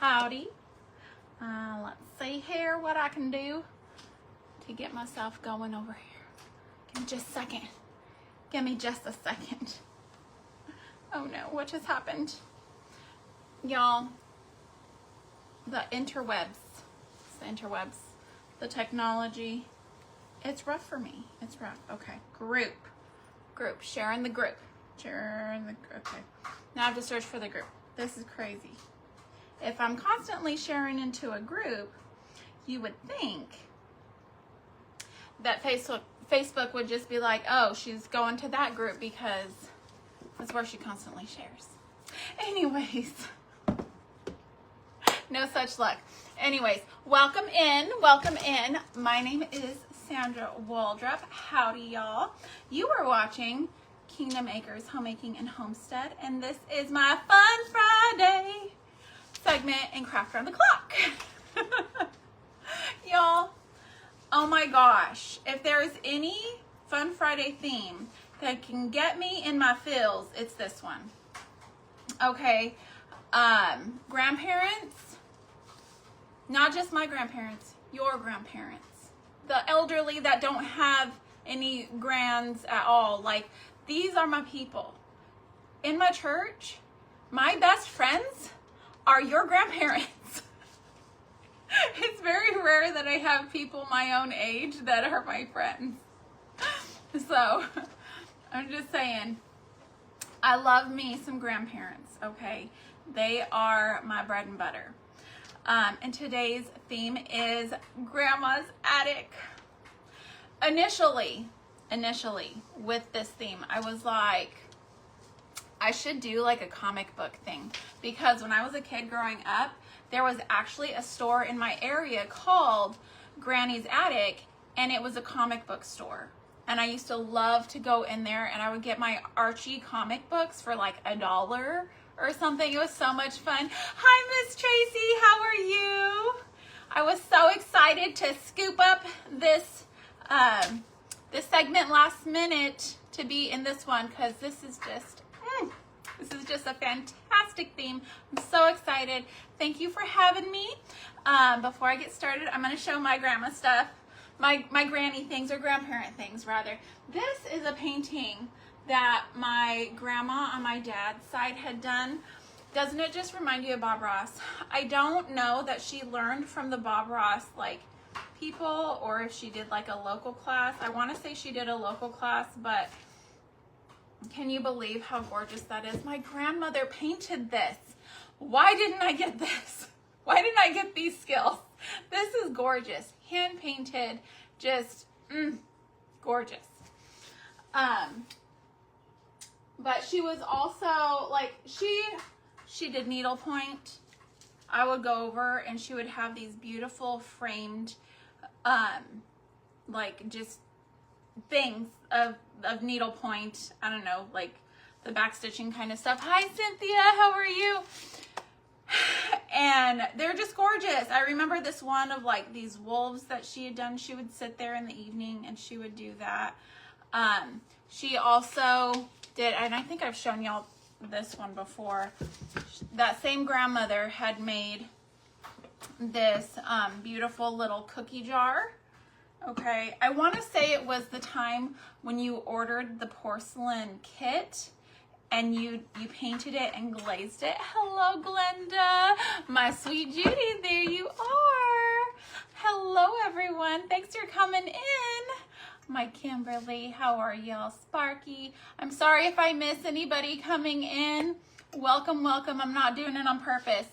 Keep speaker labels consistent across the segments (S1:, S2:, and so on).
S1: Howdy. Let's see here what I can do to get myself going over here. Give me just a second. Give me just a second. Oh no, what just happened? Y'all, the interwebs, the technology, it's rough for me. It's rough. Okay, group, sharing the group. Okay, now I have to search for the group. This is crazy. If I'm constantly sharing into a group, you would think that Facebook would just be like, oh, she's going to that group because that's where she constantly shares. Anyways, no such luck. Anyways, welcome in. My name is Sandra Waldrop. Howdy, y'all. You are watching Kingdom Acres Homemaking and Homestead, and this is my Fun Friday segment in Craft Around the Clock. Y'all, oh my gosh, if there's any Fun Friday theme that can get me in my feels, it's this one. Okay, grandparents, not just my grandparents, your grandparents, the elderly that don't have any grands at all. Like, these are my people. In my church, my best friends are your grandparents. It's very rare that I have people my own age that are my friends. So, I'm just saying, I love me some grandparents, okay? They are my bread and butter. And today's theme is Grandma's Attic. Initially, with this theme, I was like, I should do like a comic book thing, because when I was a kid growing up, there was actually a store in my area called Granny's Attic, and it was a comic book store. And I used to love to go in there, and I would get my Archie comic books for like $1 or something. It was so much fun. Hi, Miss Tracy, how are you? I was so excited to scoop up this this segment last minute to be in this one, because this is just a fantastic theme. I'm so excited. Thank you for having me. Before I get started, I'm going to show my grandma stuff, my granny things, or grandparent things rather. This is a painting that my grandma on my dad's side had done. Doesn't it just remind you of Bob Ross? I don't know that she learned from the Bob Ross like people, or if she did like a local class. I want to say she did a local class, but can you believe how gorgeous that is? My grandmother painted this. Why didn't I get this? Why didn't I get these skills? This is gorgeous. Hand painted, just gorgeous. But she was also like, she did needlepoint. I would go over and she would have these beautiful framed like just things of needlepoint. I don't know, like the back stitching kind of stuff. Hi Cynthia, how are you? And they're just gorgeous. I remember this one of like these wolves that she had done. She would sit there in the evening and she would do that. She also did, and I think I've shown y'all this one before. That same grandmother had made this beautiful little cookie jar. Okay, I want to say it was the time when you ordered the porcelain kit and you painted it and glazed it. Hello, Glenda. My sweet Judy, there you are. Hello, everyone. Thanks for coming in. My Kimberly, how are y'all? Sparky. I'm sorry if I miss anybody coming in. Welcome. I'm not doing it on purpose.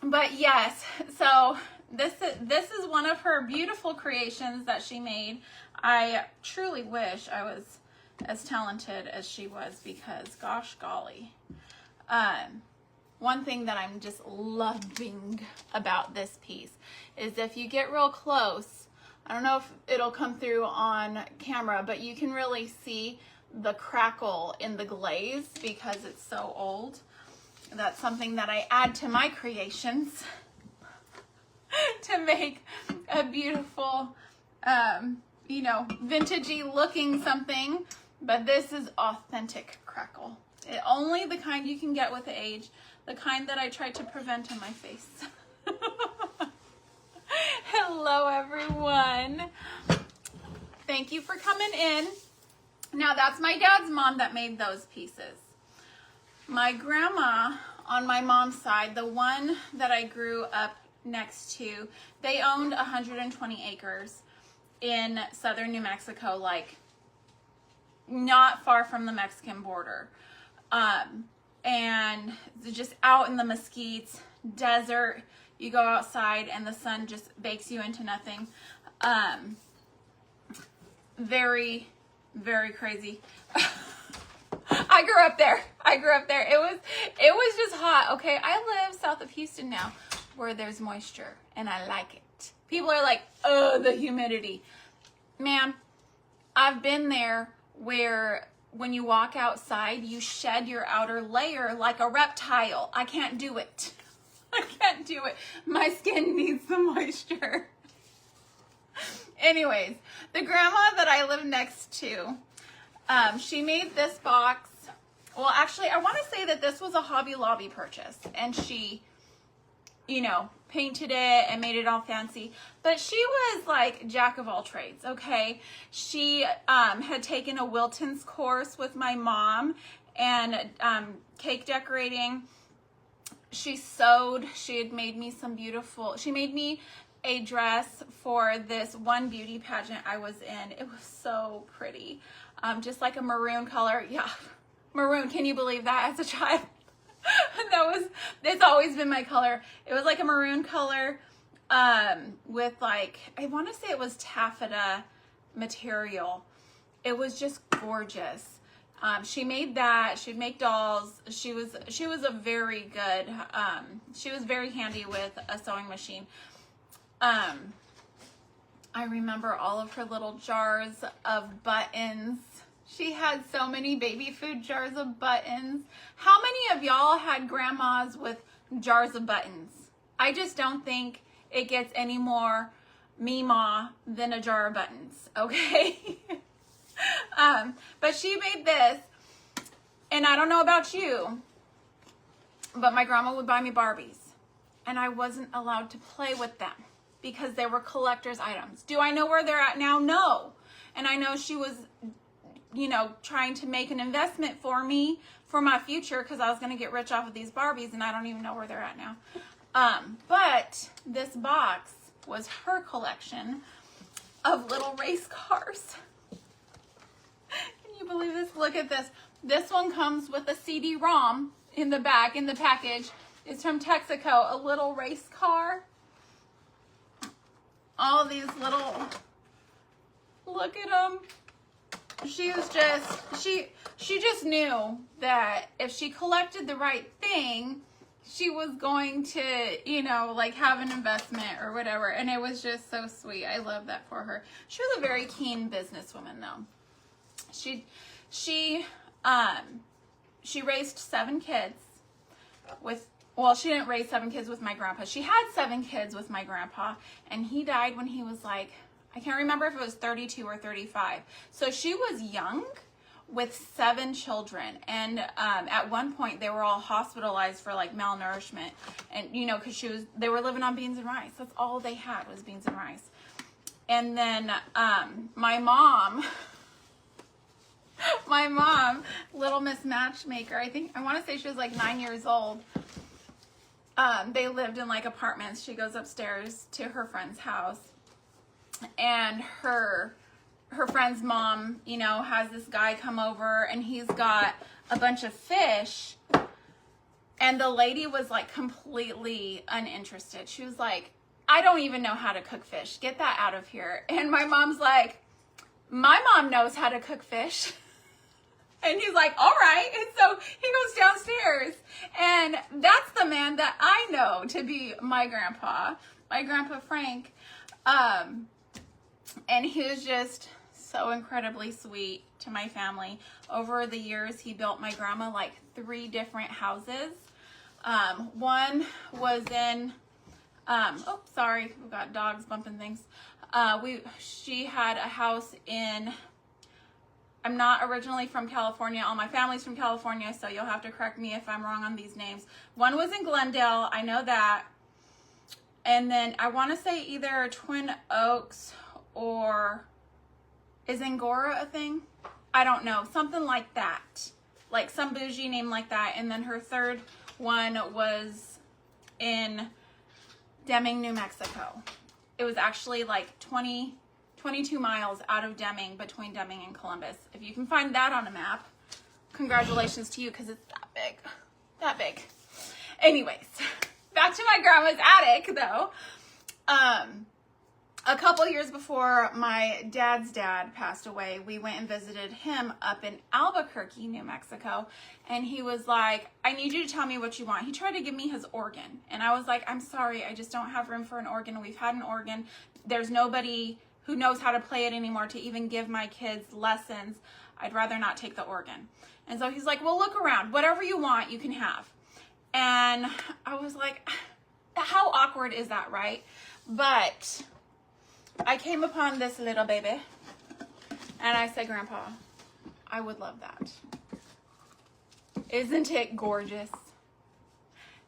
S1: But yes, so this is one of her beautiful creations that she made. I truly wish I was as talented as she was, because gosh golly. One thing that I'm just loving about this piece is if you get real close, I don't know if it'll come through on camera, but you can really see the crackle in the glaze because it's so old. That's something that I add to my creations to make a beautiful, you know, vintagey looking something. But this is authentic crackle. Only the kind you can get with age. the kind that I tried to prevent on my face. Hello, everyone. Thank you for coming in. Now, that's my dad's mom that made those pieces. My grandma on my mom's side, the one that I grew up next to, they owned 120 acres in southern New Mexico, like not far from the Mexican border. And just out in the mesquites, desert, you go outside and the sun just bakes you into nothing. Very, very crazy. I grew up there. It was just hot. Okay, I live south of Houston now, where there's moisture, and I like it. People are like, oh, the humidity. Man, I've been there where when you walk outside, you shed your outer layer like a reptile. I can't do it. I can't do it. My skin needs the moisture. Anyways, the grandma that I live next to, she made this box. Well, actually, I want to say that this was a Hobby Lobby purchase, and she, you know, painted it and made it all fancy. But she was like jack of all trades, okay? She had taken a Wilton's course with my mom and cake decorating. She sewed. She had made me some beautiful, she made me a dress for this one beauty pageant I was in. It was so pretty. Just like a maroon color. Yeah, maroon. Can you believe that as a child? It's always been my color. It was like a maroon color with like, I want to say it was taffeta material. It was just gorgeous. She made that. She'd make dolls. She was a very good, she was very handy with a sewing machine. I remember all of her little jars of buttons. She had so many baby food jars of buttons. How many of y'all had grandmas with jars of buttons? I just don't think it gets any more Meemaw than a jar of buttons, okay? But she made this, and I don't know about you, but my grandma would buy me Barbies, and I wasn't allowed to play with them because they were collector's items. Do I know where they're at now? No. And I know she was, you know, trying to make an investment for me for my future because I was going to get rich off of these Barbies, and I don't even know where they're at now. But this box was her collection of little race cars. Can you believe this? Look at this. This one comes with a CD-ROM in the back, in the package. It's from Texaco, a little race car. All these little, look at them. She was just, she just knew that if she collected the right thing, she was going to, you know, like have an investment or whatever. And it was just so sweet. I love that for her. She was a very keen businesswoman though. She raised 7 kids with, well, she didn't raise 7 kids with my grandpa. She had 7 kids with my grandpa, and he died when he was like, I can't remember if it was 32 or 35. So she was young with 7 children. And at one point they were all hospitalized for like malnourishment. And you know, cause they were living on beans and rice. That's all they had was beans and rice. And then my mom, Little Miss Matchmaker, I want to say she was like 9 years old. They lived in like apartments. She goes upstairs to her friend's house, and her friend's mom, you know, has this guy come over, and he's got a bunch of fish, and the lady was like completely uninterested. She was like, I don't even know how to cook fish. Get that out of here. And my mom's like, my mom knows how to cook fish. And he's like, all right. And so he goes downstairs, and that's the man that I know to be my grandpa Frank. And he was just so incredibly sweet to my family. Over the years, he built my grandma like 3 different houses. One was in, oh, sorry, we've got dogs bumping things. She had a house in I'm not originally from California. All my family's from California, so you'll have to correct me if I'm wrong on these names. One was in Glendale, I know that. And then I want to say either Twin Oaks or is Angora a thing? I don't know. Something like that. Like some bougie name like that. And then her third one was in Deming, New Mexico. It was actually like 22 miles out of Deming, between Deming and Columbus. If you can find that on a map, congratulations to you, because it's that big. That big. Anyways, back to my grandma's attic though. A couple years before my dad's dad passed away, we went and visited him up in Albuquerque, New Mexico. And he was like, I need you to tell me what you want. He tried to give me his organ. And I was like, I'm sorry, I just don't have room for an organ. We've had an organ. There's nobody who knows how to play it anymore to even give my kids lessons. I'd rather not take the organ. And so he's like, well, look around. Whatever you want, you can have. And I was like, how awkward is that, right? But I came upon this little baby and I said, Grandpa, I would love that. Isn't it gorgeous?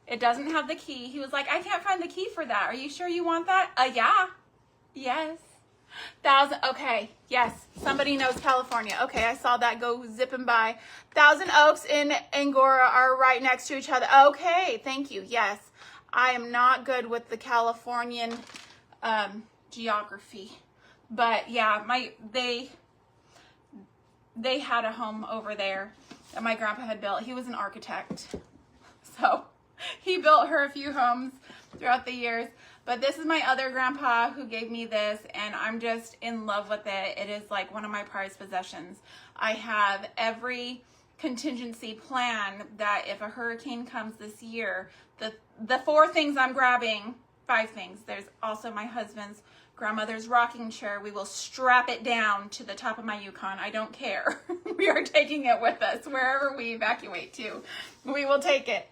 S1: It doesn't have the key. He was like, I can't find the key for that. Are you sure you want that? Yeah. Yes. Okay. Yes. Somebody knows California. Okay. I saw that go zipping by. Thousand Oaks and Angora are right next to each other. Okay. Thank you. Yes. I am not good with the Californian, geography, but yeah, they had a home over there that my grandpa had built. He was an architect, so he built her a few homes throughout the years. But this is my other grandpa who gave me this, and I'm just in love with it. It is like one of my prized possessions. I have every contingency plan that if a hurricane comes this year, the 4 things I'm grabbing, 5 things. There's also my husband's grandmother's rocking chair. We will strap it down to the top of my Yukon. I don't care. We are taking it with us wherever we evacuate to. We will take it.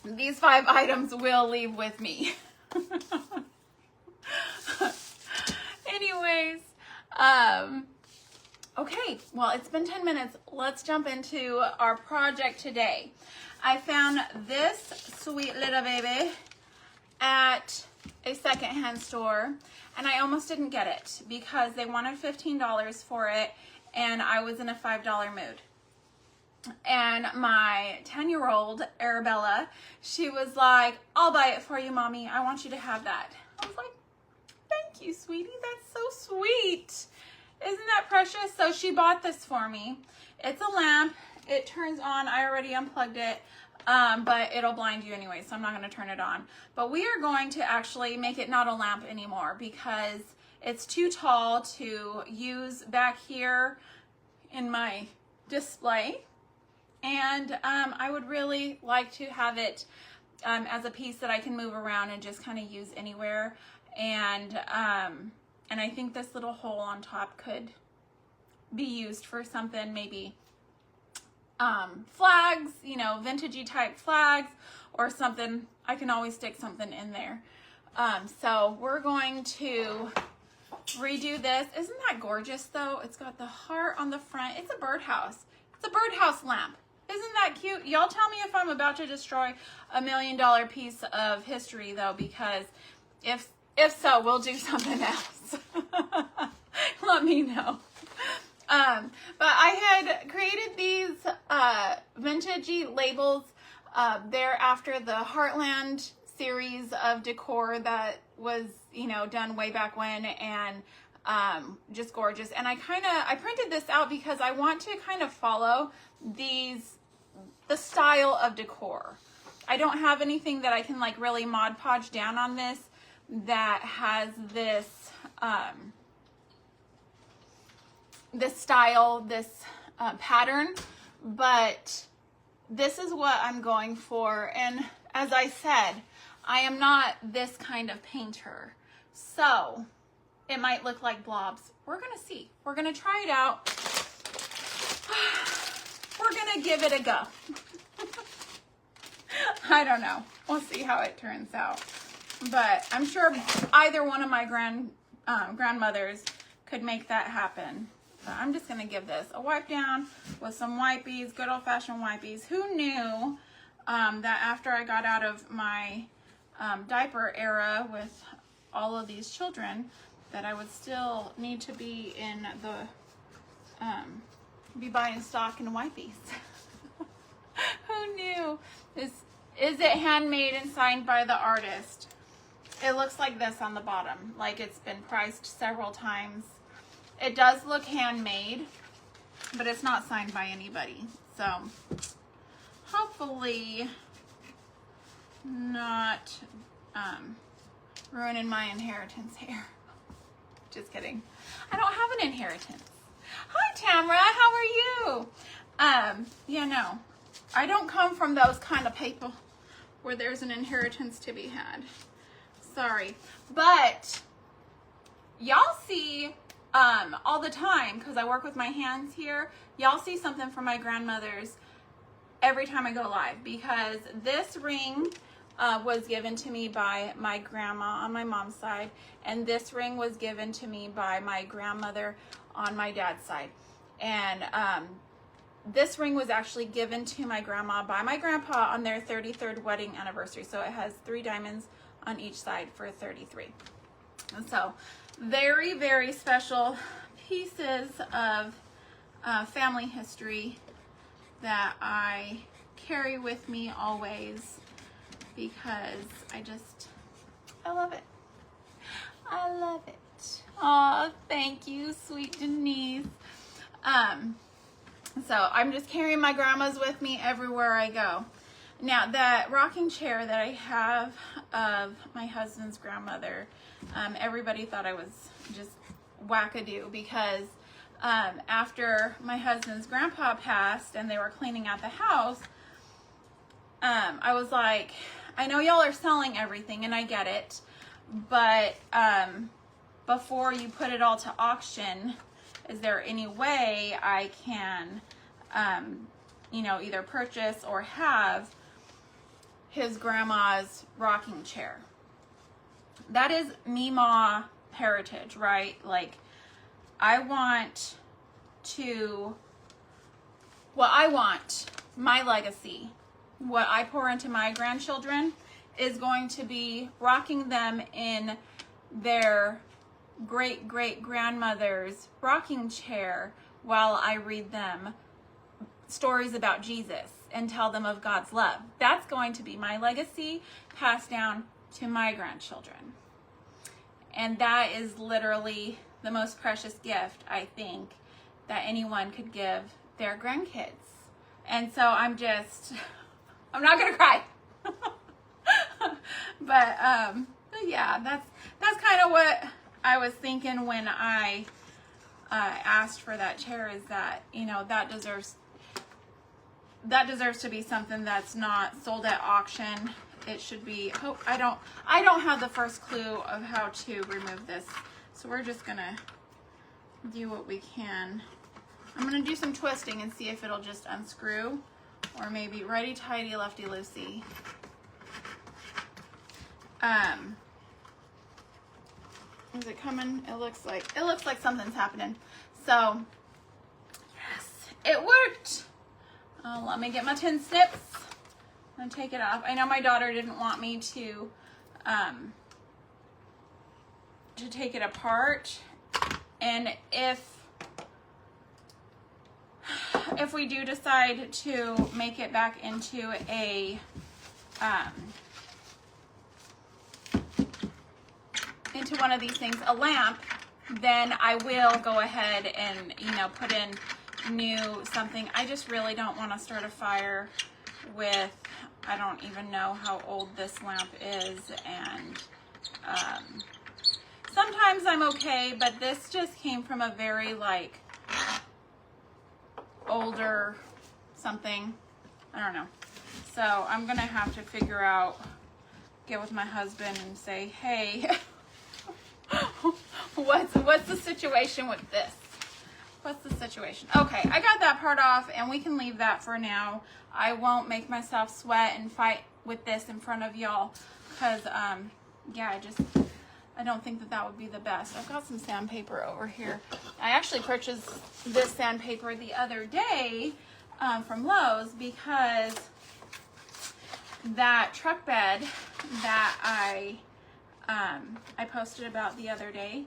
S1: These 5 items will leave with me. Anyways, okay, well, it's been 10 minutes. Let's jump into our project today. I found this sweet little baby at a secondhand store, and I almost didn't get it because they wanted $15 for it, and I was in a $5 mood. And my 10-year-old Arabella, she was like, I'll buy it for you, Mommy. I want you to have that. I was like, thank you, sweetie. That's so sweet. Isn't that precious? So she bought this for me. It's a lamp. It turns on. I already unplugged it, but it'll blind you anyway, so I'm not going to turn it on. But we are going to actually make it not a lamp anymore because it's too tall to use back here in my display. And I would really like to have it as a piece that I can move around and just kind of use anywhere. And I think this little hole on top could be used for something, maybe flags, you know, vintagey type flags or something. I can always stick something in there. So we're going to redo this. Isn't that gorgeous though? It's got the heart on the front. It's a birdhouse. It's a birdhouse lamp. Isn't that cute? Y'all tell me if I'm about to destroy $1 million piece of history though, because if so, we'll do something else. Let me know. But I had created these vintagey labels. They're after the Heartland series of decor that was, you know, done way back when, and just gorgeous. And I printed this out because I want to kind of follow the style of decor. I don't have anything that I can like really Mod Podge down on this that has this this style, this pattern, but this is what I'm going for. And as I said, I am not this kind of painter, so it might look like blobs. We're gonna see. We're gonna try it out. We're gonna give it a go. I don't know. We'll see how it turns out. But I'm sure either one of my grandmothers could make that happen. But I'm just gonna give this a wipe down with some wipies, good old-fashioned wipies. Who knew that after I got out of my diaper era with all of these children, that I would still need to be in the be buying stock and wipies. Who knew? Is it handmade and signed by the artist? It looks like this on the bottom, like it's been priced several times. It does look handmade, but it's not signed by anybody. So hopefully not ruining my inheritance here. Just kidding. I don't have an inheritance. Hi Tamara, how are you? Yeah, no. I don't come from those kind of people where there's an inheritance to be had. Sorry. But y'all see all the time, because I work with my hands here, y'all see something from my grandmother's every time I go live, because this ring was given to me by my grandma on my mom's side, and this ring was given to me by my grandmother on my dad's side. And this ring was actually given to my grandma by my grandpa on their 33rd wedding anniversary. So it has 3 diamonds on each side for 33. And so very, very special pieces of family history that I carry with me always, because I love it. I love it. Aw, thank you, sweet Denise. So I'm just carrying my grandma's with me everywhere I go. Now, that rocking chair that I have of my husband's grandmother, everybody thought I was just wackadoo, because after my husband's grandpa passed and they were cleaning out the house, I was like, I know y'all are selling everything and I get it, but before you put it all to auction, is there any way I can, you know, either purchase or have his grandma's rocking chair? That is Meemaw heritage, right? Like, I want my legacy, what I pour into my grandchildren, is going to be rocking them in their great-great-grandmother's rocking chair while I read them stories about Jesus and tell them of God's love. That's going to be my legacy passed down to my grandchildren. And that is literally the most precious gift, I think, that anyone could give their grandkids. And so I'm not gonna cry. But yeah, that's kind of what I was thinking when I asked for that chair, is that, you know, that deserves to be something that's not sold at auction. It should be. I don't have the first clue of how to remove this, so we're just gonna do what we can. I'm gonna do some twisting and see if it'll just unscrew, or maybe righty tighty, lefty loosey. Is it coming? It looks like something's happening. So yes, it worked. Let me get my tin snips and take it off. I know my daughter didn't want me to take it apart, and if we do decide to make it back into a into one of these things, a lamp, then I will go ahead and, you know, put in new something. I just really don't want to start a fire with, I don't even know how old this lamp is, and sometimes I'm okay, but this just came from a very, like, older something. I don't know. So I'm gonna have to figure out, get with my husband and say, hey, what's the situation with this? What's the situation? Okay, I got that part off, and we can leave that for now. I won't make myself sweat and fight with this in front of y'all, because yeah, I don't think that that would be the best. I've got some sandpaper over here. I actually purchased this sandpaper the other day from Lowe's because that truck bed that I posted about the other day,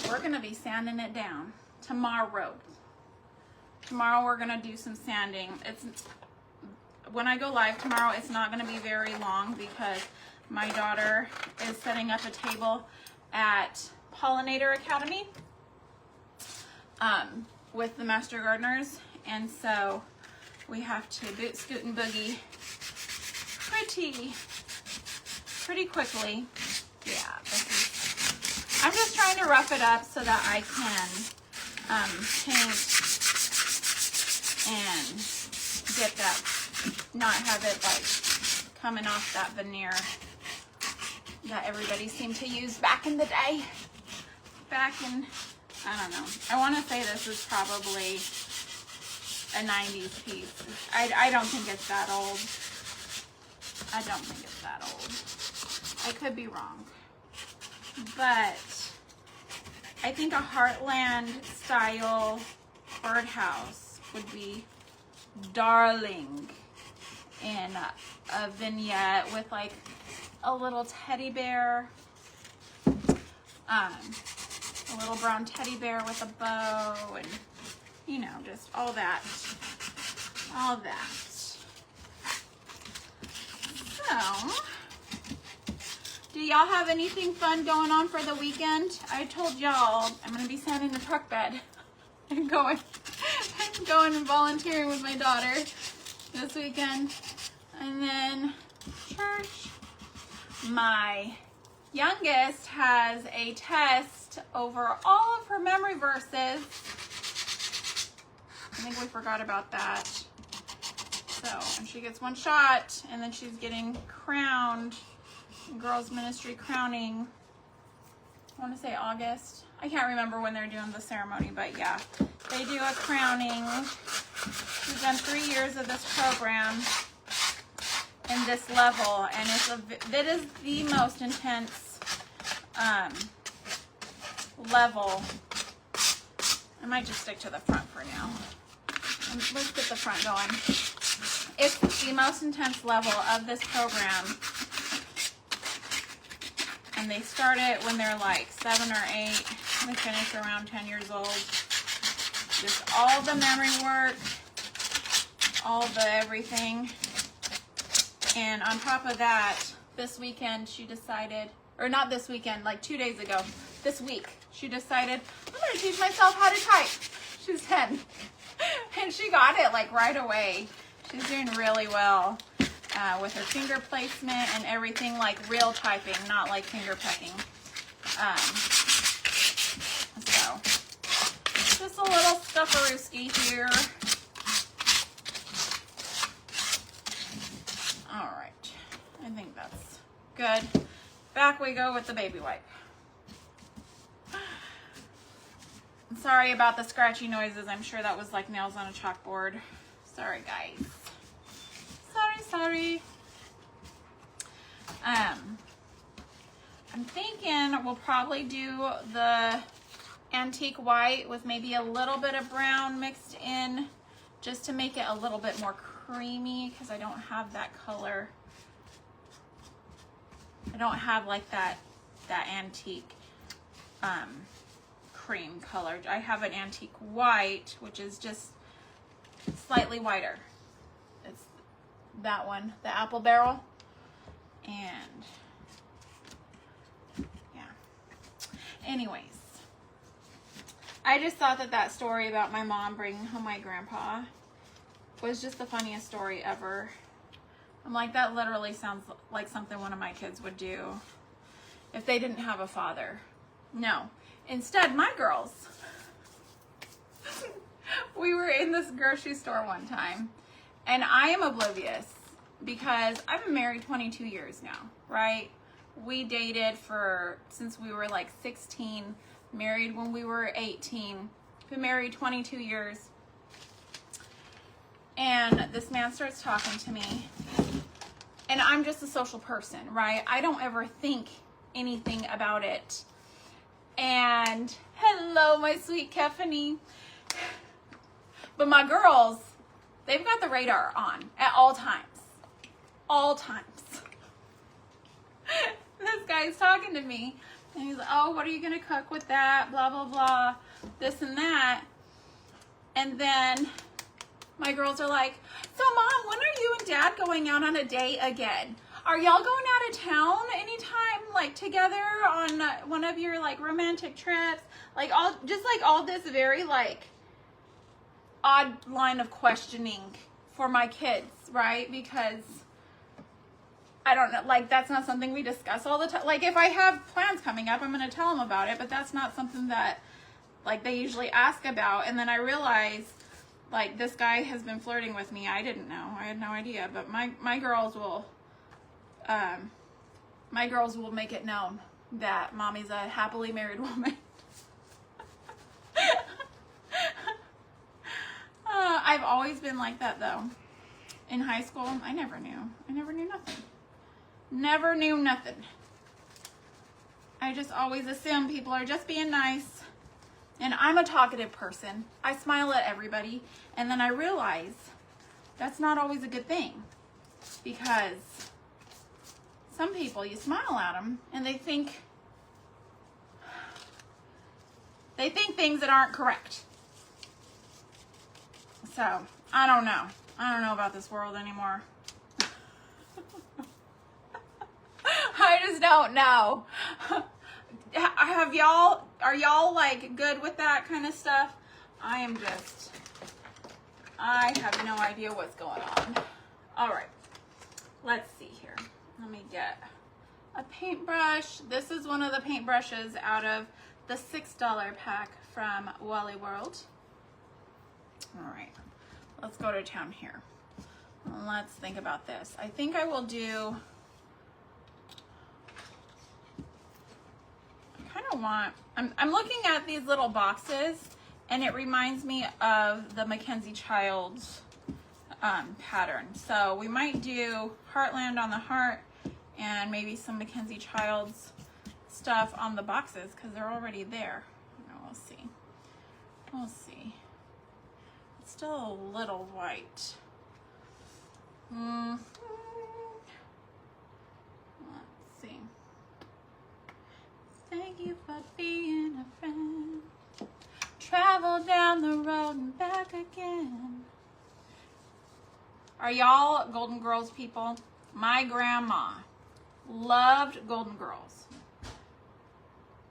S1: we're gonna be sanding it down tomorrow. Tomorrow we're gonna do some sanding. When I go live tomorrow, it's not gonna be very long because my daughter is setting up a table at Pollinator Academy with the Master Gardeners, and so we have to boot, scoot, and boogie pretty quickly. Yeah, I'm just trying to rough it up so that I can paint and get that, not have it like coming off that veneer that everybody seemed to use back in the day. Back in, I don't know. I want to say this is probably a 90s piece. I don't think it's that old. I don't think it's that old. I could be wrong. But I think a Heartland style birdhouse would be darling in a vignette with like a little teddy bear, a little brown teddy bear with a bow, and you know, just all that. So, do y'all have anything fun going on for the weekend? I told y'all I'm gonna be sanding the truck bed and going and volunteering with my daughter this weekend, and then church. My youngest has a test over all of her memory verses. I think we forgot about that. So, and she gets one shot, and then she's getting crowned, girls ministry crowning. I want to say August. I can't remember when they're doing the ceremony, but yeah, they do a crowning. She's done 3 years of this program in this level, and it is the most intense level. I might just stick to the front for now. Let's get the front going. It's the most intense level of this program, and they start it when they're like 7 or 8. They finish around 10 years old. Just all the memory work, all the everything. And on top of that, this weekend she decided, or not this weekend, like 2 days ago, this week, she decided, I'm going to teach myself how to type. She's 10. And she got it like right away. She's doing really well with her finger placement and everything, like real typing, not like finger pecking. So, just a little stufferooski here. All right, I think that's good. Back we go with the baby wipe. I'm sorry about the scratchy noises. I'm sure that was like nails on a chalkboard. Sorry, guys. Sorry. I'm thinking we'll probably do the antique white with maybe a little bit of brown mixed in, just to make it a little bit more creamy, because I don't have that color. I don't have like that antique cream color. I have an antique white, which is just slightly whiter. It's that one, the apple barrel. And yeah. Anyways, I just thought that story about my mom bringing home my grandpa was just the funniest story ever. I'm like, that literally sounds like something one of my kids would do if they didn't have a father. No. Instead, my girls, we were in this grocery store one time, and I am oblivious because I've been married 22 years now, right? We dated since we were like 16, married when we were 18, been married 22 years. And this man starts talking to me, and I'm just a social person, right? I don't ever think anything about it. And hello, my sweet Kefany. But my girls, they've got the radar on at all times. All times. This guy's talking to me and he's like, oh, what are you gonna cook with that? Blah, blah, blah, this and that. And then my girls are like, so Mom, when are you and Dad going out on a date again? Are y'all going out of town anytime, like together on one of your like romantic trips? Like all this very like odd line of questioning for my kids, right? Because I don't know, like that's not something we discuss all the time. Like if I have plans coming up, I'm going to tell them about it, but that's not something that like they usually ask about. And then I realize like this guy has been flirting with me. I didn't know. I had no idea, but my girls will make it known that Mommy's a happily married woman. I've always been like that though. In high school, I never knew nothing. Never knew nothing. I just always assume people are just being nice. And I'm a talkative person. I smile at everybody. And then I realize that's not always a good thing. Because some people, you smile at them and they think things that aren't correct. So, I don't know. I don't know about this world anymore. I just don't know. Are y'all like good with that kind of stuff? I have no idea what's going on. All right, let's see here. Let me get a paintbrush. This is one of the paintbrushes out of the $6 pack from Wally World. All right, let's go to town here. Let's think about this. I think I will do, I'm looking at these little boxes and it reminds me of the Mackenzie Childs pattern. So we might do Heartland on the heart and maybe some Mackenzie Childs stuff on the boxes because they're already there. We'll see. We'll see. It's still a little white. Let's see. Thank you for being a friend. Travel down the road and back again. Are y'all Golden Girls people? My grandma loved Golden Girls.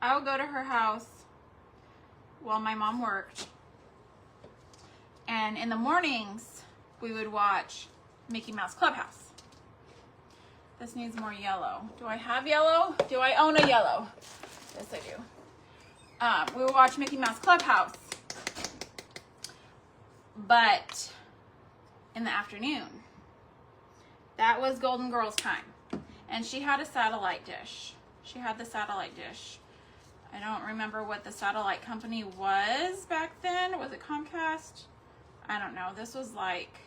S1: I would go to her house while my mom worked. And in the mornings, we would watch Mickey Mouse Clubhouse. This needs more yellow. Do I have yellow? Do I own a yellow? Yes, I do. We would watch Mickey Mouse Clubhouse, but in the afternoon. That was Golden Girls time. And she had a satellite dish. She had the satellite dish. I don't remember what the satellite company was back then. Was it Comcast? I don't know. This was like,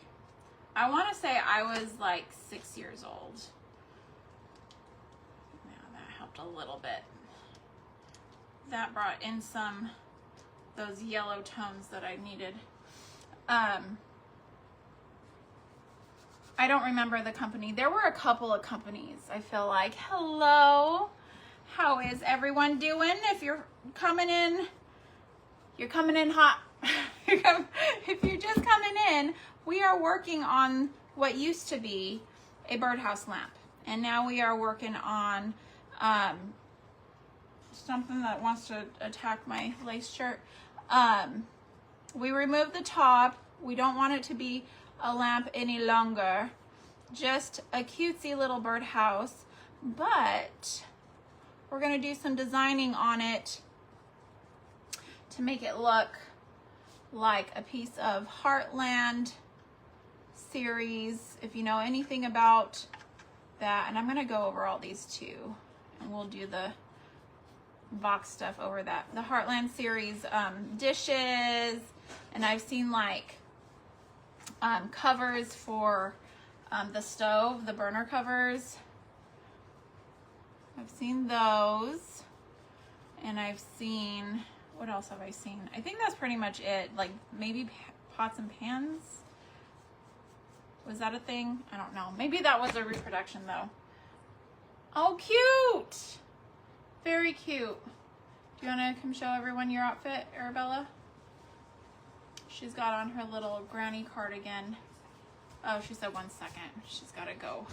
S1: I want to say I was like 6 years old. Yeah, that helped a little bit. That brought in those yellow tones that I needed. I don't remember the company. There were a couple of companies, I feel like. Hello. How is everyone doing? If you're coming in hot. If you're just coming in, we are working on what used to be a birdhouse lamp. And now we are working on something that wants to attack my lace shirt. We removed the top. We don't want it to be a lamp any longer. Just a cutesy little birdhouse. But we're going to do some designing on it to make it look like a piece of Heartland series, if you know anything about that. And I'm going to go over all these too, and we'll do the box stuff over that. The Heartland series dishes, and I've seen like covers for the stove, the burner covers. I've seen those. And I've seen, what else have I seen? I think that's pretty much it. Like maybe pots and pans. Was that a thing? I don't know. Maybe that was a reproduction though. Oh, cute. Very cute. Do you want to come show everyone your outfit, Arabella? She's got on her little granny cardigan. Oh, she said 1 second. She's got to go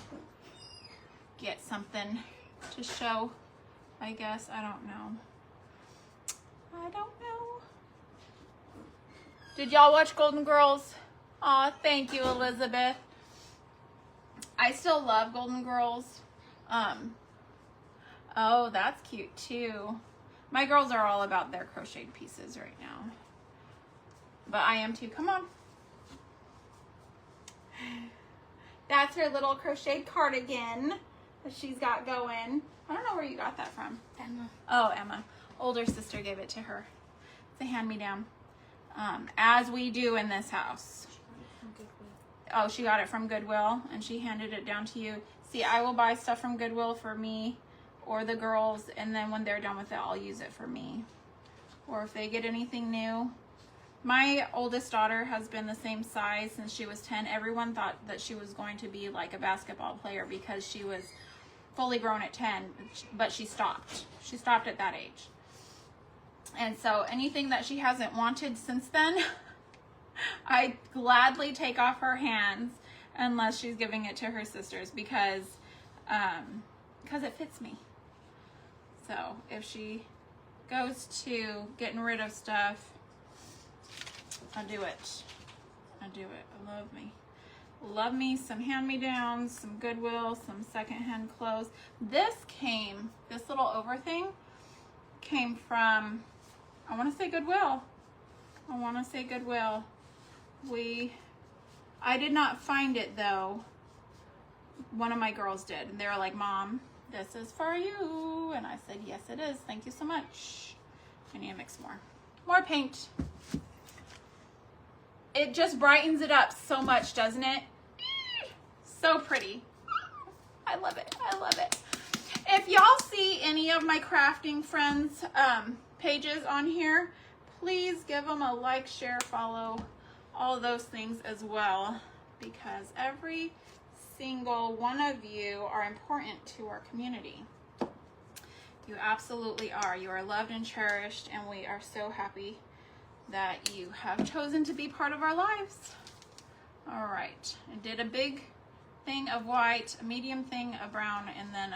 S1: get something to show, I guess. I don't know. I don't know. Did y'all watch Golden Girls? Aw, thank you, Elizabeth. I still love Golden Girls. Oh, that's cute too. My girls are all about their crocheted pieces right now. But I am too. Come on. That's her little crocheted cardigan that she's got going. I don't know where you got that from.
S2: Emma.
S1: Oh, Emma. Older sister gave it to her. It's a hand-me-down. As we do in this house. Oh, she got it from Goodwill and she handed it down to you. See, I will buy stuff from Goodwill for me or the girls, and then when they're done with it, I'll use it for me. Or if they get anything new. My oldest daughter has been the same size since she was 10. Everyone thought that she was going to be like a basketball player because she was fully grown at 10, but she stopped. She stopped at that age. And so anything that she hasn't wanted since then, I gladly take off her hands unless she's giving it to her sisters because it fits me. So if she goes to getting rid of stuff, I do it. I do it. I love me. Love me some hand-me-downs, some Goodwill, some secondhand clothes. This little over thing came from, I want to say Goodwill. I did not find it though. One of my girls did. And they were like, Mom, this is for you. And I said, yes, it is. Thank you so much. I need to mix more. More paint. It just brightens it up so much, doesn't it? So pretty. I love it. I love it. If y'all see any of my crafting friends pages on here, please give them a like, share, follow, all of those things as well, because every single one of you are important to our community. You absolutely are. You are loved and cherished, and we are so happy that you have chosen to be part of our lives. All right, I did a big thing of white, a medium thing of brown, and then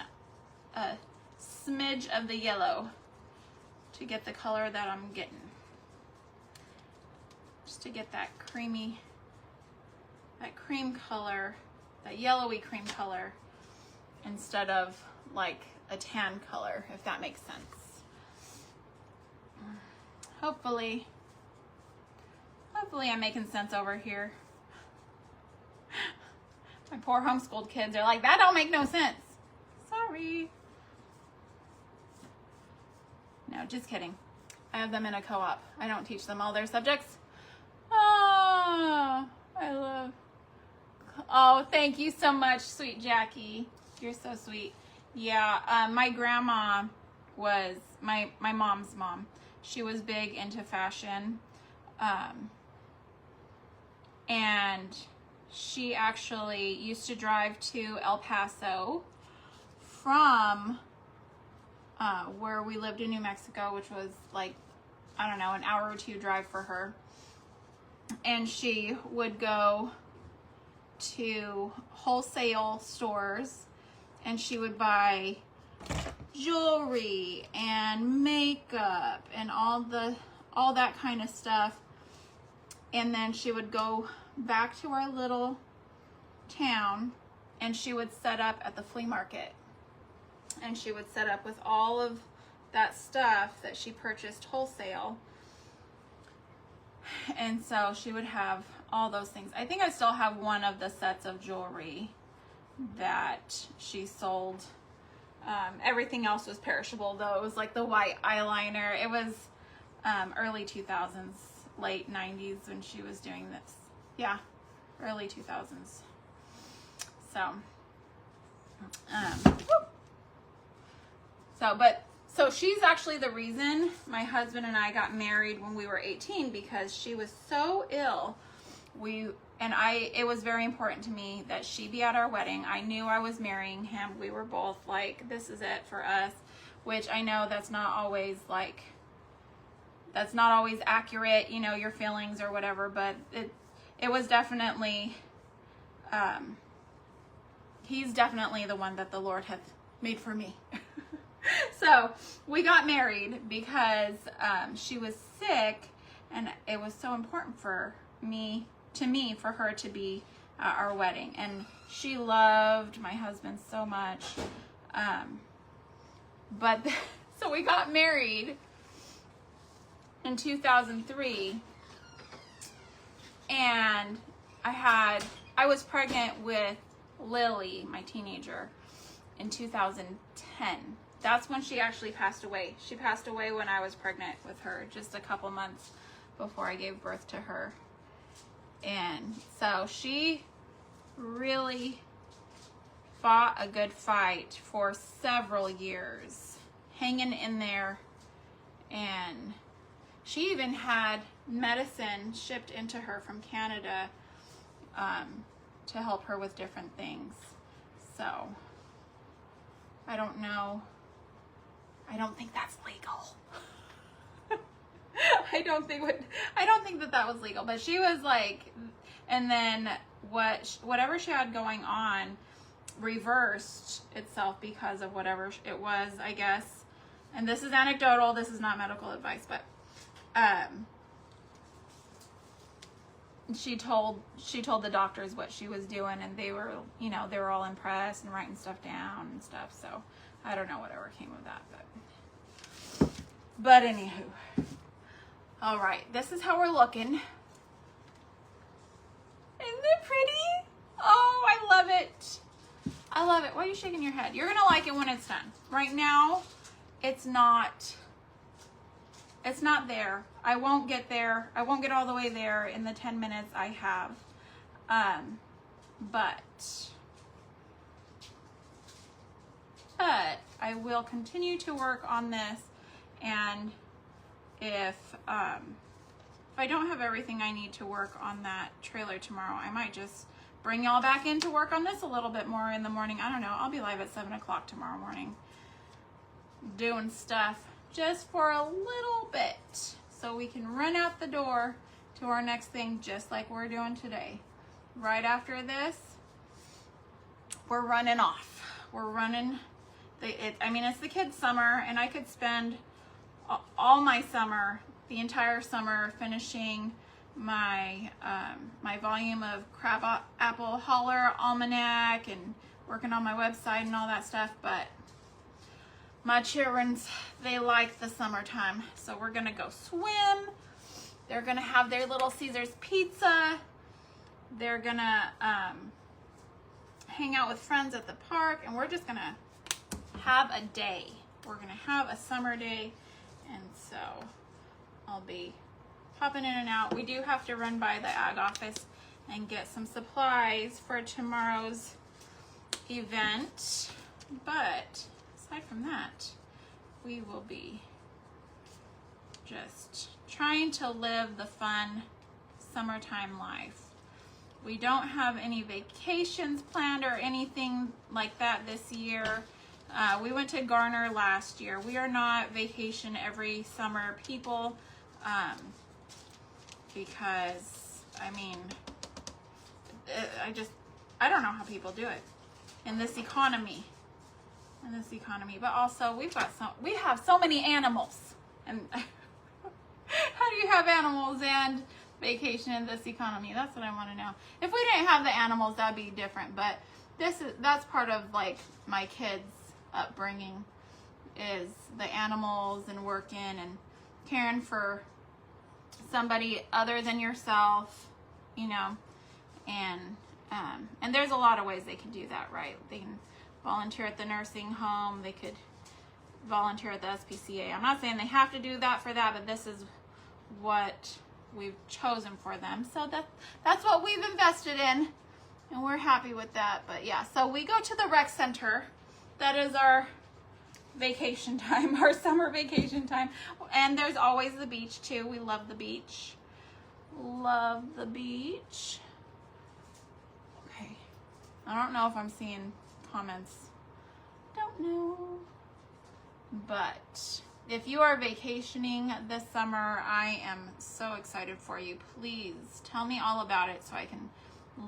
S1: a smidge of the yellow to get the color that I'm getting. Just to get that creamy, that cream color, that yellowy cream color, instead of like a tan color, if that makes sense. Hopefully I'm making sense over here. My poor homeschooled kids are like, that don't make no sense. Sorry. No, just kidding. I have them in a co-op. I don't teach them all their subjects. Oh, oh, thank you so much, sweet Jackie. You're so sweet. Yeah, my grandma was, my mom's mom, she was big into fashion. And she actually used to drive to El Paso from where we lived in New Mexico, which was like, I don't know, an hour or two drive for her. And she would go to wholesale stores and she would buy jewelry and makeup and all that kind of stuff. And then she would go back to our little town and she would set up at the flea market. And she would set up with all of that stuff that she purchased wholesale. And so she would have all those things. I think I still have one of the sets of jewelry that she sold. Everything else was perishable though. It was like the white eyeliner. It was early 2000s, late 90s when she was doing this. Yeah, early 2000s. So, So she's actually the reason my husband and I got married when we were 18, because she was so ill. It was very important to me that she be at our wedding. I knew I was marrying him. We were both like, this is it for us, which I know that's not always accurate, you know, your feelings or whatever, but it was definitely, he's definitely the one that the Lord hath made for me. So we got married because she was sick, and it was so important for her to be at our wedding. And she loved my husband so much. So we got married in 2003, and I was pregnant with Lily, my teenager, in 2010. That's when she actually passed away. She passed away when I was pregnant with her, just a couple months before I gave birth to her. And so she really fought a good fight for several years, hanging in there. And she even had medicine shipped into her from Canada to help her with different things. So I don't know. I don't think that's legal. I don't think that was legal, but she was like, and then whatever she had going on reversed itself because of whatever it was, I guess. And this is anecdotal, this is not medical advice, but she told the doctors what she was doing, and they were all impressed and writing stuff down and stuff. So I don't know whatever came of that, but anywho. All right, this is how we're looking. Isn't it pretty? Oh, I love it. I love it. Why are you shaking your head? You're gonna like it when it's done. Right now, it's not there. I won't get there. I won't get all the way there in the 10 minutes I have. But I will continue to work on this, and if I don't have everything I need to work on that trailer tomorrow, I might just bring y'all back in to work on this a little bit more in the morning. I don't know. I'll be live at 7 o'clock tomorrow morning doing stuff just for a little bit, so we can run out the door to our next thing, just like we're doing today. Right after this, we're running off. We're running. It's the kids' summer, and I could spend all my summer, the entire summer, finishing my my volume of Crab Apple Holler Almanac and working on my website and all that stuff. But my children's, they like the summertime, so we're gonna go swim. They're gonna have their little Caesar's pizza. They're gonna hang out with friends at the park, and we're just gonna have a day. We're gonna have a summer day, and so I'll be popping in and out. We do have to run by the ag office and get some supplies for tomorrow's event, but aside from that, we will be just trying to live the fun summertime life. We don't have any vacations planned or anything like that this year. We went to Garner last year. We are not vacation every summer people, because I don't know how people do it in this economy. But also we have so many animals, and how do you have animals and vacation in this economy? That's what I want to know. If we didn't have the animals, that'd be different, but that's part of like my kids' upbringing, is the animals and working and caring for somebody other than yourself, and there's a lot of ways they can do that, right? They can volunteer at the nursing home, they could volunteer at the SPCA. I'm not saying they have to do that for that, but this is what we've chosen for them, so that's what we've invested in, and we're happy with that. But yeah, so we go to the rec center. That is our vacation time, our summer vacation time. And there's always the beach too. We love the beach. Love the beach. Okay. I don't know if I'm seeing comments. Don't know. But if you are vacationing this summer, I am so excited for you. Please tell me all about it so I can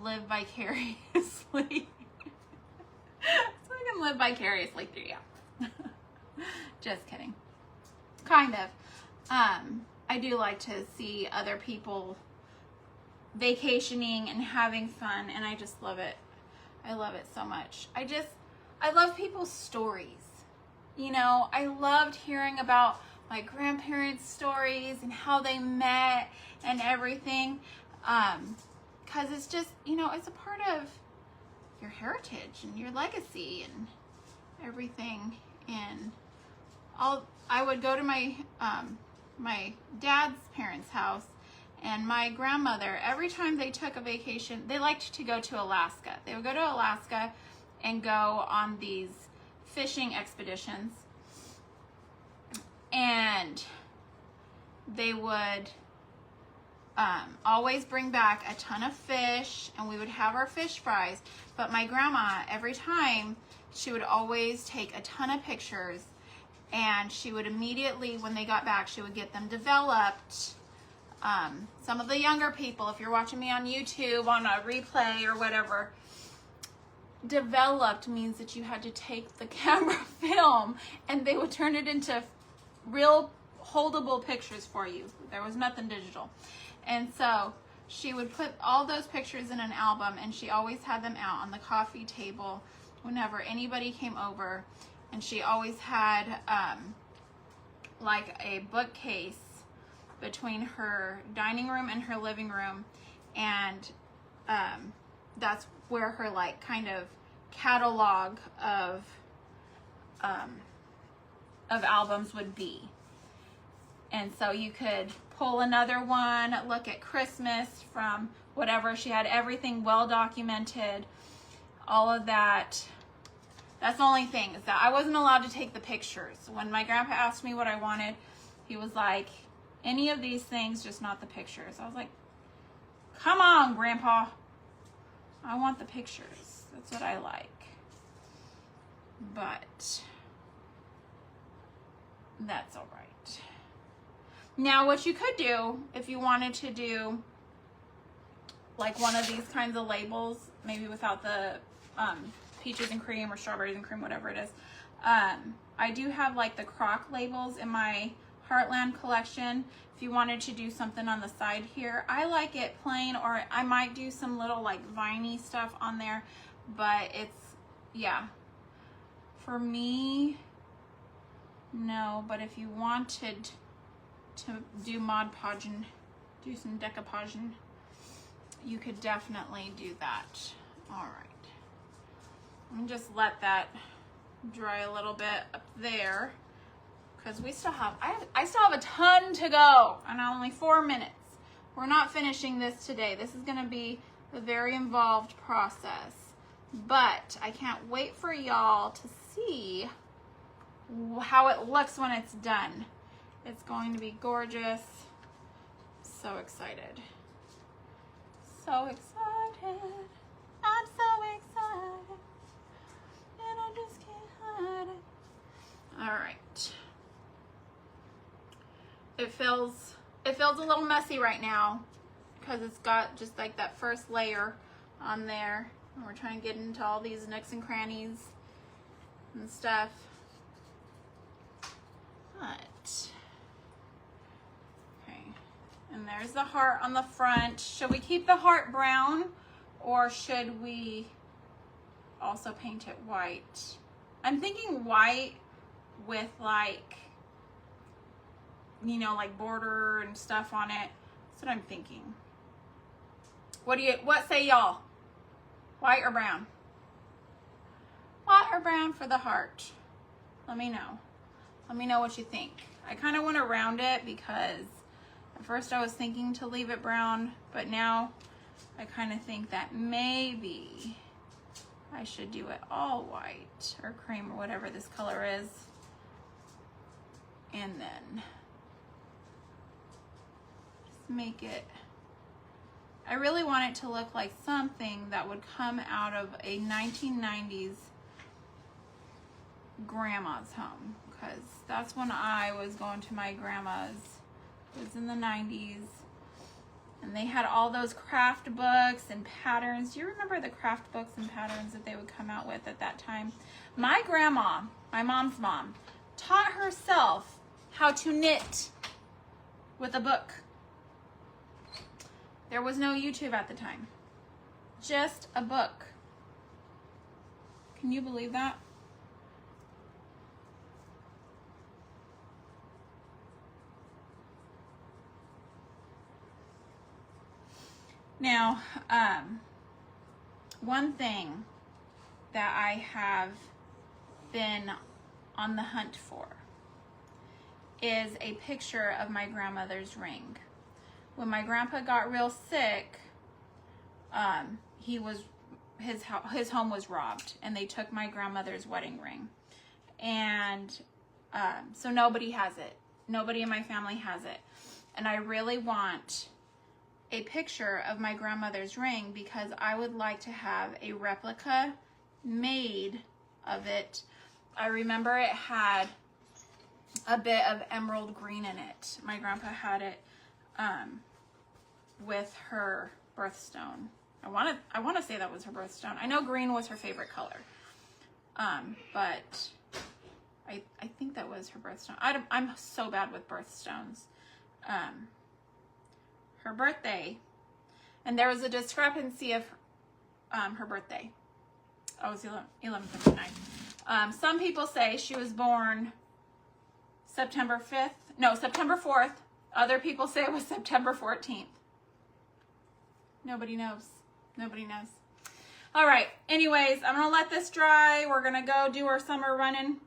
S1: live vicariously. So I can live vicariously through you. Just kidding. Kind of. I do like to see other people vacationing and having fun, and I just love it. I love it so much. I love people's stories. You know, I loved hearing about my grandparents' stories and how they met and everything. 'Cause it's just, you know, it's a part of your heritage and your legacy and everything. And I would go to my my dad's parents' house, and my grandmother, every time they took a vacation, they liked to go to Alaska. They would go to Alaska and go on these fishing expeditions, and they would always bring back a ton of fish, and we would have our fish fries. But my grandma, every time, she would always take a ton of pictures, and she would immediately, when they got back, she would get them developed. Some of the younger people, if you're watching me on YouTube on a replay or whatever, developed means that you had to take the camera film and they would turn it into real holdable pictures for you. There was nothing digital. And so she would put all those pictures in an album, and she always had them out on the coffee table whenever anybody came over. And she always had like a bookcase between her dining room and her living room, and that's where her like kind of catalog of albums would be. And so you could pull another one, look at Christmas from whatever. She had everything well documented, all of that. That's the only thing, is that I wasn't allowed to take the pictures. When my grandpa asked me what I wanted, he was like, any of these things, just not the pictures. I was like, come on, Grandpa. I want the pictures. That's what I like. But that's all right. Now, what you could do, if you wanted to do like one of these kinds of labels, maybe without the peaches and cream or strawberries and cream, whatever it is. I do have like the crock labels in my Heartland collection. If you wanted to do something on the side here, I like it plain, or I might do some little like viney stuff on there, but it's, yeah, for me, no. But if you wanted to do Mod Podgeing, do some decoupaging, you could definitely do that. All right. And just let that dry a little bit up there, because we still have, I still have a ton to go, and only 4 minutes. We're not finishing this today. This is going to be a very involved process, but I can't wait for y'all to see how it looks when it's done. It's going to be gorgeous. So excited. So excited. I'm so excited. And I just can't hide it. All right. It feels a little messy right now because it's got just like that first layer on there. And we're trying to get into all these nooks and crannies and stuff. But, okay. And there's the heart on the front. Should we keep the heart brown, or should we also paint it white? I'm thinking white with like, you know, like border and stuff on it. That's what I'm thinking. What say y'all? White or brown? White or brown for the heart? Let me know. Let me know what you think. I kind of want to round it because at first I was thinking to leave it brown, but now I kind of think that maybe I should do it all white or cream or whatever this color is. and then just make it, I really want it to look like something that would come out of a 1990s grandma's home, because that's when I was going to my grandma's. It was in the 90s, and they had all those craft books and patterns. Do you remember the craft books and patterns that they would come out with at that time? My grandma, my mom's mom, taught herself how to knit with a book. There was no YouTube at the time. Just a book. Can you believe that? Now, one thing that I have been on the hunt for is a picture of my grandmother's ring. When my grandpa got real sick, his home was robbed, and they took my grandmother's wedding ring. And so nobody has it. Nobody in my family has it. And I really want a picture of my grandmother's ring, because I would like to have a replica made of it. I remember it had a bit of emerald green in it. My grandpa had it with her birthstone. I want to say that was her birthstone. I know green was her favorite color, but I think that was her birthstone. I'm so bad with birthstones. Her birthday, and there was a discrepancy of her birthday. Oh, it was 11/59. Some people say she was born September 4th. Other people say it was September 14th. Nobody knows. Nobody knows. All right. Anyways, I'm going to let this dry. We're going to go do our summer running.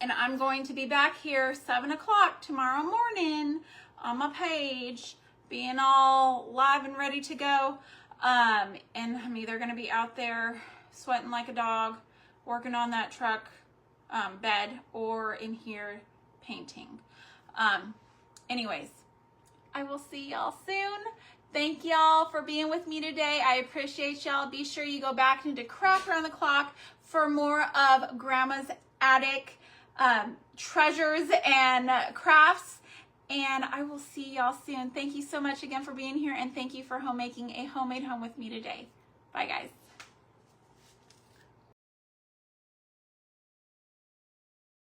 S1: And I'm going to be back here 7 o'clock tomorrow morning on my page, being all live and ready to go. And I'm either going to be out there sweating like a dog, working on that truck bed, or in here painting. Anyways, I will see y'all soon. Thank y'all for being with me today. I appreciate y'all. Be sure you go back into Craft Around the Clock for more of Grandma's attic treasures and crafts. And I will see y'all soon. Thank you so much again for being here, and thank you for homemaking a homemade home with me today. Bye, guys.